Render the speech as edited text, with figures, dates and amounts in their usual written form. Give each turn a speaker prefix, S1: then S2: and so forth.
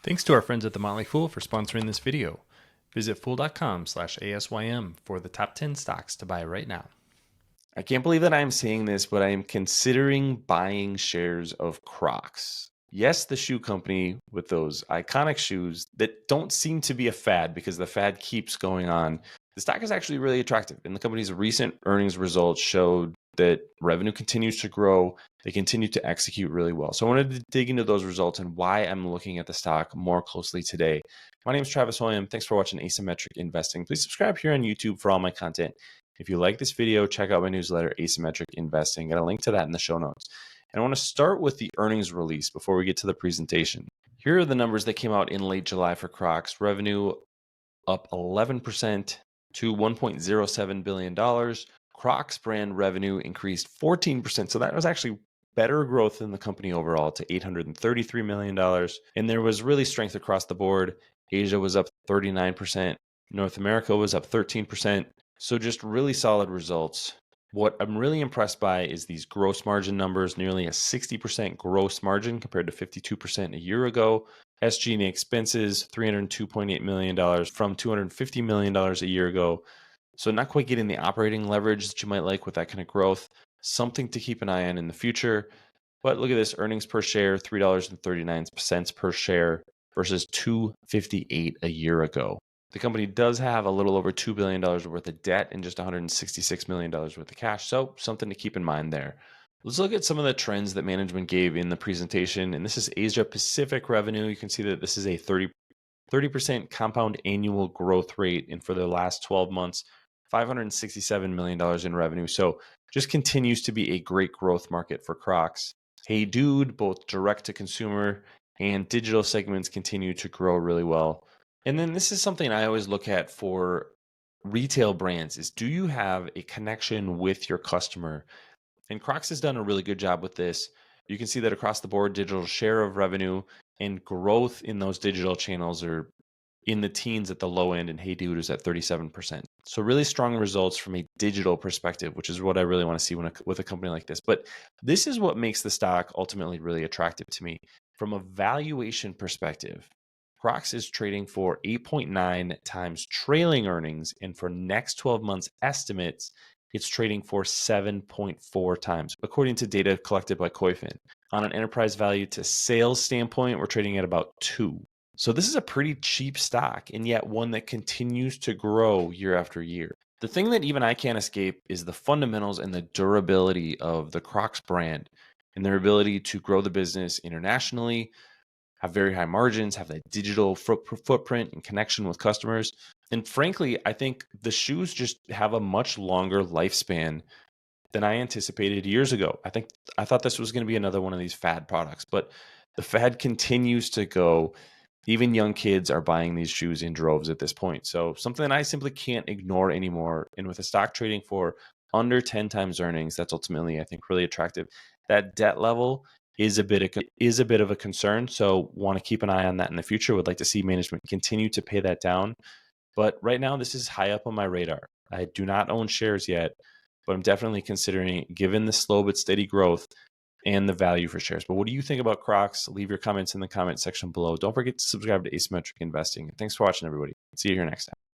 S1: Thanks to our friends at The Motley Fool for sponsoring this video. Visit fool.com/ASYM for the top 10 stocks to buy right now. I can't believe that I am saying this, but I am considering buying shares of Crocs. Yes, the shoe company with those iconic shoes that don't seem to be a fad because the fad keeps going on. The stock is actually really attractive, and the company's recent earnings results showed that revenue continues to grow. They continue to execute really well. So I wanted to dig into those results and why I'm looking at the stock more closely today. My name is Travis William. Thanks for watching Asymmetric Investing. Please subscribe here on YouTube for all my content. If you like this video, check out my newsletter, Asymmetric Investing. Got a link to that in the show notes. And I want to start with the earnings release before we get to the presentation. Here are the numbers that came out in late July for Crocs. Revenue up 11% to $1.07 billion. Crocs brand revenue increased 14%. So that was actually better growth than the company overall to $833 million. And there was really strength across the board. Asia was up 39%. North America was up 13%. So just really solid results. What I'm really impressed by is these gross margin numbers, nearly a 60% gross margin compared to 52% a year ago. SG&A expenses, $302.8 million from $250 million a year ago. So not quite getting the operating leverage that you might like with that kind of growth. Something to keep an eye on in the future. But look at this, earnings per share, $3.39 per share versus $2.58 a year ago. The company does have a little over $2 billion worth of debt and just $166 million worth of cash. So something to keep in mind there. Let's look at some of the trends that management gave in the presentation. And this is Asia Pacific revenue. You can see that this is a 30% compound annual growth rate. And for the last 12 months, $567 million in revenue. So just continues to be a great growth market for Crocs. Hey Dude, both direct to consumer and digital segments continue to grow really well. And then this is something I always look at for retail brands is, do you have a connection with your customer? And Crocs has done a really good job with this. You can see that across the board, digital share of revenue and growth in those digital channels are in the teens at the low end, and Hey Dude is at 37%. So really strong results from a digital perspective, which is what I really want to see with a company like this. But this is what makes the stock ultimately really attractive to me. From a valuation perspective, Crocs is trading for 8.9 times trailing earnings, and for next 12 months estimates, it's trading for 7.4 times, according to data collected by Koifin. On an enterprise value to sales standpoint, we're trading at about 2. So this is a pretty cheap stock, and yet one that continues to grow year after year. The thing that even I can't escape is the fundamentals and the durability of the Crocs brand and their ability to grow the business internationally, have very high margins, have that digital footprint and connection with customers. And frankly, I think the shoes just have a much longer lifespan than I anticipated years ago. I thought this was going to be another one of these fad products, but the fad continues to go. Even young kids are buying these shoes in droves at this point. So something I simply can't ignore anymore. And with a stock trading for under 10 times earnings, that's ultimately, I think, really attractive. That debt level is a bit of a concern. So want to keep an eye on that in the future. Would like to see management continue to pay that down. But right now, this is high up on my radar. I do not own shares yet, but I'm definitely considering it, given the slow but steady growth and the value for shares. But what do you think about Crocs? Leave your comments in the comment section below. Don't forget to subscribe to Asymmetric Investing. Thanks for watching, everybody. See you here next time.